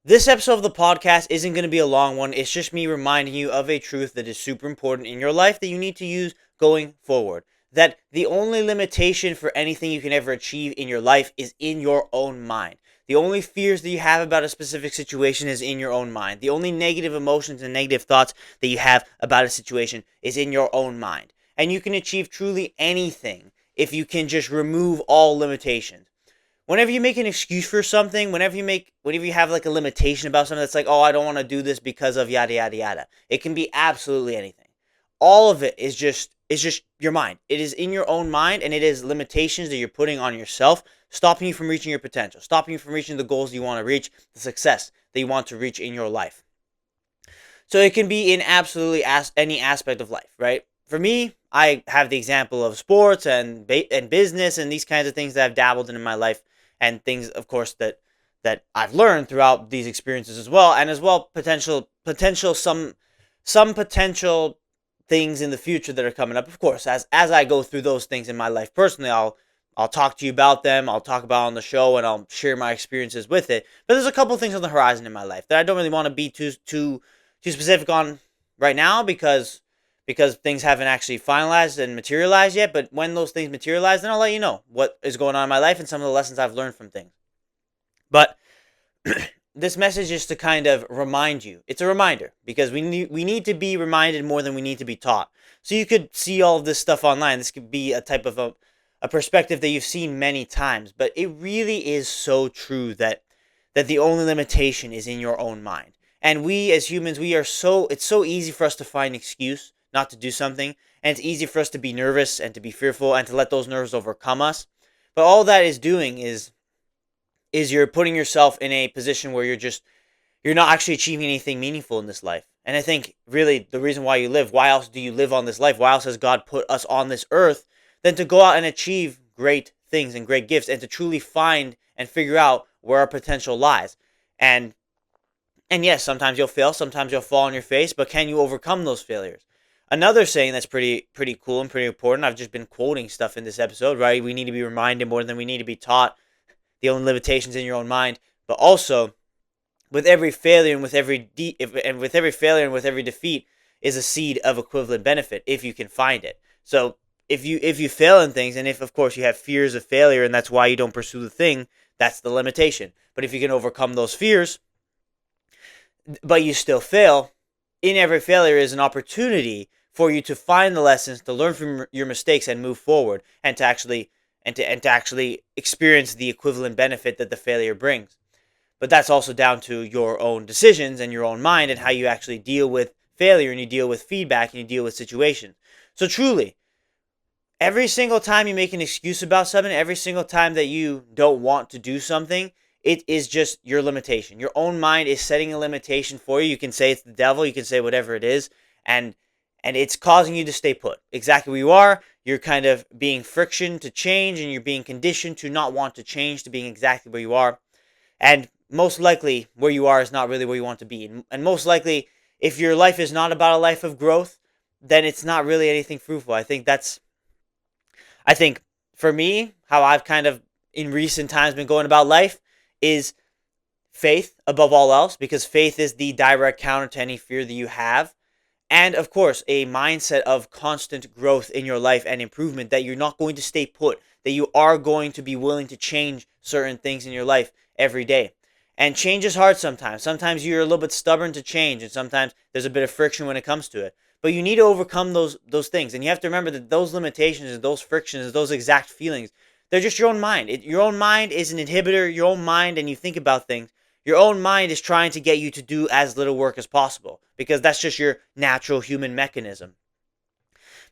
This episode of the podcast isn't going to be a long one. It's just me reminding you of a truth that is super important in your life that you need to use going forward. That the only limitation for anything you can ever achieve in your life is in your own mind. The only fears that you have about a specific situation is in your own mind. The only negative emotions and negative thoughts that you have about a situation is in your own mind. And you can achieve truly anything if you can just remove all limitations. Whenever you make an excuse for something, whenever you have like a limitation about something that's like, oh, I don't want to do this because of yada yada yada. It can be absolutely anything. All of it is just your mind. It is in your own mind, and it is limitations that you're putting on yourself, stopping you from reaching your potential, stopping you from reaching the goals you want to reach, the success that you want to reach in your life. So it can be in absolutely any aspect of life, right? For me, I have the example of sports and business and these kinds of things that I've dabbled in my life, and things, of course, that I've learned throughout these experiences as well, and as well potential some potential things in the future that are coming up. Of course, as I go through those things in my life personally, I'll talk to you about them. I'll talk about on the show, and I'll share my experiences with it. But there's a couple things on the horizon in my life that I don't really want to be too specific on right now because things haven't actually finalized and materialized yet. But when those things materialize, then I'll let you know what is going on in my life and some of the lessons I've learned from things. But this message is to kind of remind you. It's a reminder because we need to be reminded more than we need to be taught. So you could see all of this stuff online. This could be a type of a perspective that you've seen many times, but it really is so true that the only limitation is in your own mind. And we as humans, it's so easy for us to find an excuse not to do something, and it's easy for us to be nervous and to be fearful and to let those nerves overcome us. But all that is doing is you're putting yourself in a position where you're not actually achieving anything meaningful in this life. And I think really the reason why you live, why else do you live on this life? Why else has God put us on this earth than to go out and achieve great things and great gifts and to truly find and figure out where our potential lies. And yes, sometimes you'll fail, sometimes you'll fall on your face, but can you overcome those failures? Another saying that's pretty cool and pretty important. I've just been quoting stuff in this episode, right? We need to be reminded more than we need to be taught. The only limitations in your own mind, but also with every failure and with every defeat is a seed of equivalent benefit if you can find it. So if you fail in things, and if of course you have fears of failure and that's why you don't pursue the thing, that's the limitation. But if you can overcome those fears, but you still fail, in every failure is an opportunity for you to find the lessons, to learn from your mistakes and move forward, and to actually experience the equivalent benefit that the failure brings. But that's also down to your own decisions and your own mind and how you actually deal with failure, and you deal with feedback, and you deal with situations. So truly, every single time you make an excuse about something, every single time that you don't want to do something, it is just your limitation. Your own mind is setting a limitation for you. You can say it's the devil, you can say whatever it is, and it's causing you to stay put exactly where you are. You're kind of being friction to change, and you're being conditioned to not want to change, to being exactly where you are. And most likely, where you are is not really where you want to be. And most likely, if your life is not about a life of growth, then it's not really anything fruitful. I think for me, how I've kind of in recent times been going about life is faith above all else, because faith is the direct counter to any fear that you have. And of course, a mindset of constant growth in your life and improvement, that you're not going to stay put, that you are going to be willing to change certain things in your life every day. And change is hard sometimes. Sometimes you're a little bit stubborn to change, and sometimes there's a bit of friction when it comes to it. But you need to overcome those things. And you have to remember that those limitations and those frictions and those exact feelings, they're just your own mind. Your own mind is an inhibitor. Your own mind, and you think about things, your own mind is trying to get you to do as little work as possible, because that's just your natural human mechanism.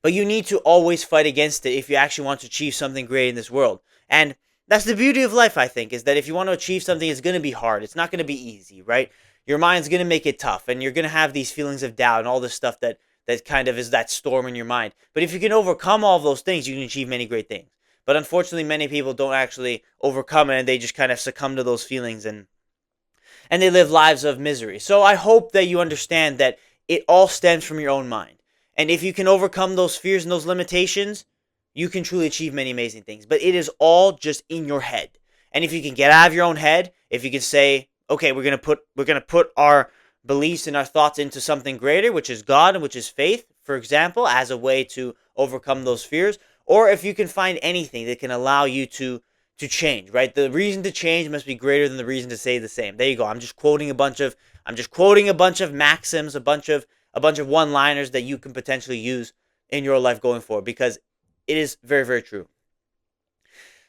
But you need to always fight against it if you actually want to achieve something great in this world. And that's the beauty of life, I think, is that if you want to achieve something, it's going to be hard. It's not going to be easy, right? Your mind's going to make it tough, and you're going to have these feelings of doubt and all this stuff that kind of is that storm in your mind. But if you can overcome all of those things, you can achieve many great things. But unfortunately, many people don't actually overcome it, and they just kind of succumb to those feelings, and they live lives of misery. So I hope that you understand that it all stems from your own mind. And if you can overcome those fears and those limitations, you can truly achieve many amazing things. But it is all just in your head. And if you can get out of your own head, if you can say, okay, we're gonna put our beliefs and our thoughts into something greater, which is God and which is faith, for example, as a way to overcome those fears. Or if you can find anything that can allow you to change, right? The reason to change must be greater than the reason to stay the same. There you go. I'm just quoting a bunch of maxims, a bunch of one-liners that you can potentially use in your life going forward, because it is very, very true.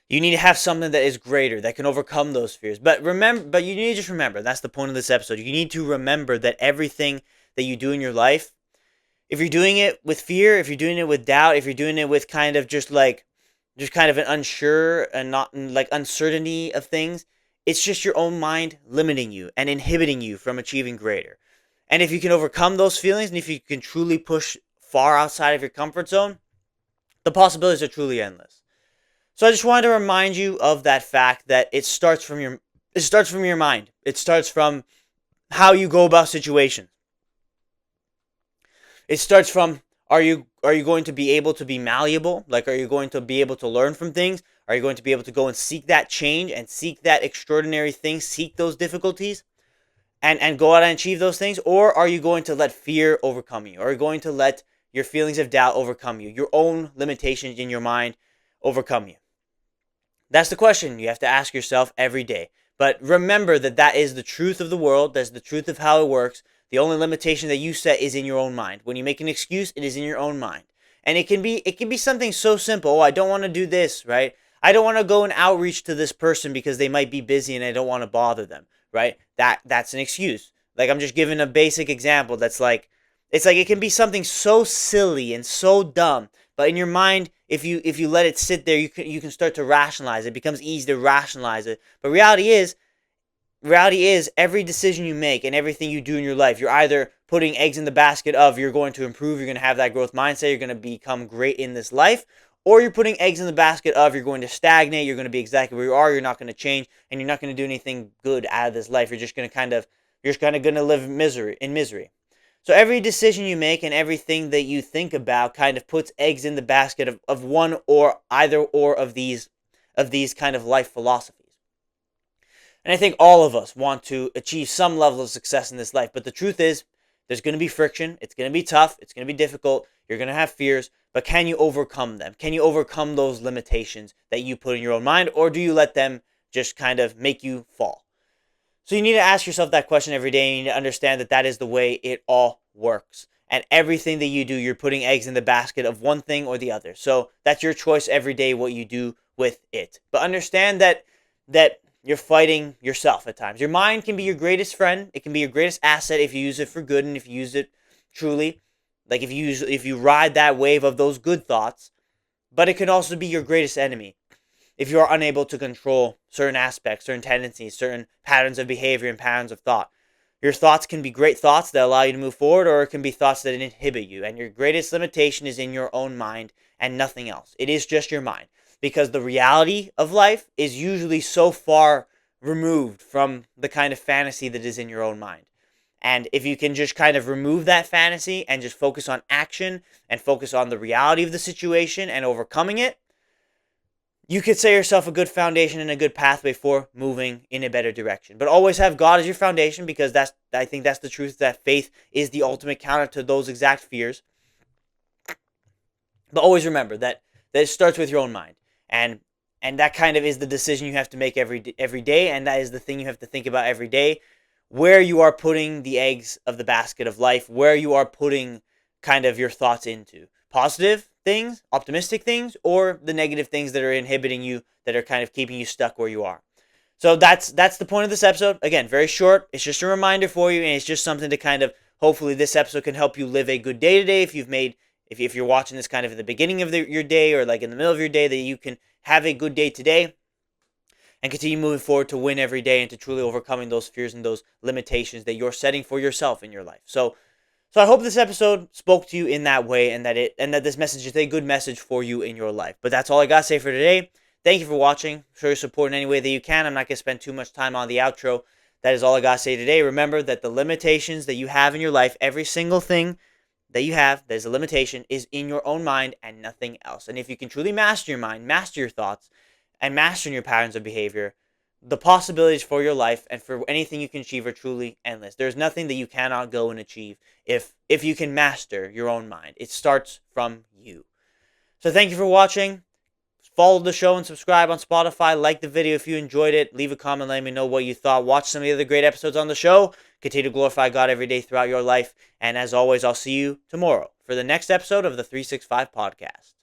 You need to have something that is greater, that can overcome those fears. But you need to just remember, that's the point of this episode. You need to remember that everything that you do in your life, if you're doing it with fear, if you're doing it with doubt, if you're doing it with kind of just kind of an unsure and not like uncertainty of things, it's just your own mind limiting you and inhibiting you from achieving greater. And if you can overcome those feelings, and if you can truly push far outside of your comfort zone, the possibilities are truly endless. So I just wanted to remind you of that fact, that it starts from your mind. It starts from how you go about situations. It starts from, are you going to be able to be malleable? Like, are you going to be able to learn from things? Are you going to be able to go and seek that change and seek that extraordinary thing, seek those difficulties, and go out and achieve those things? Or are you going to let fear overcome you? Are you going to let your feelings of doubt overcome you? Your own limitations in your mind overcome you? That's the question you have to ask yourself every day. But remember that that is the truth of the world. That's the truth of how it works. The only limitation that you set is in your own mind. When you make an excuse, it is in your own mind. And it can be something so simple. Oh, I don't want to do this, right? I don't want to go and outreach to this person because they might be busy and I don't want to bother them, right? That's an excuse. Like, I'm just giving a basic example that's like, it's like it can be something so silly and so dumb, but in your mind, if you let it sit there, you can start to rationalize it. It becomes easy to rationalize it. But reality is every decision you make and everything you do in your life, you're either putting eggs in the basket of you're going to improve, you're going to have that growth mindset, you're going to become great in this life, or you're putting eggs in the basket of you're going to stagnate, you're going to be exactly where you are, you're not going to change, and you're not going to do anything good out of this life. You're just kind of going to live in misery. So every decision you make and everything that you think about kind of puts eggs in the basket of one or either or of these kind of life philosophies. And I think all of us want to achieve some level of success in this life. But the truth is, there's going to be friction. It's going to be tough. It's going to be difficult. You're going to have fears. But can you overcome them? Can you overcome those limitations that you put in your own mind? Or do you let them just kind of make you fall? So you need to ask yourself that question every day. And you need to understand that that is the way it all works. And everything that you do, you're putting eggs in the basket of one thing or the other. So that's your choice every day what you do with it. But understand that you're fighting yourself at times. Your mind can be your greatest friend. It can be your greatest asset if you use it for good and if you use it truly. Like if you ride that wave of those good thoughts, but it can also be your greatest enemy if you are unable to control certain aspects, certain tendencies, certain patterns of behavior and patterns of thought. Your thoughts can be great thoughts that allow you to move forward, or it can be thoughts that inhibit you. And your greatest limitation is in your own mind and nothing else. It is just your mind. Because the reality of life is usually so far removed from the kind of fantasy that is in your own mind. And if you can just kind of remove that fantasy and just focus on action and focus on the reality of the situation and overcoming it, you could set yourself a good foundation and a good pathway for moving in a better direction. But always have God as your foundation, because I think that's the truth, that faith is the ultimate counter to those exact fears. But always remember that it starts with your own mind. And that kind of is the decision you have to make every day, and that is the thing you have to think about every day, where you are putting the eggs of the basket of life, where you are putting kind of your thoughts into. Positive things, optimistic things, or the negative things that are inhibiting you, that are kind of keeping you stuck where you are. So that's the point of this episode. Again, very short. It's just a reminder for you, and it's just something to kind of, hopefully this episode can help you live a good day today. If you're watching this kind of at the beginning of your day or like in the middle of your day, that you can have a good day today and continue moving forward to win every day and to truly overcoming those fears and those limitations that you're setting for yourself in your life. So I hope this episode spoke to you in that way, and that this message is a good message for you in your life. But that's all I got to say for today. Thank you for watching. Show your support in any way that you can. I'm not going to spend too much time on the outro. That is all I got to say today. Remember that the limitations that you have in your life, every single thing that you have that is a limitation, is in your own mind and nothing else. And if you can truly master your mind, master your thoughts, and master your patterns of behavior, the possibilities for your life and for anything you can achieve are truly endless. There's nothing that you cannot go and achieve if you can master your own mind. It starts from you. So thank you for watching. Follow the show and subscribe on Spotify. Like the video if you enjoyed it. Leave a comment, let me know what you thought. Watch some of the other great episodes on the show. Continue to glorify God every day throughout your life. And as always, I'll see you tomorrow for the next episode of the 365 Podcast.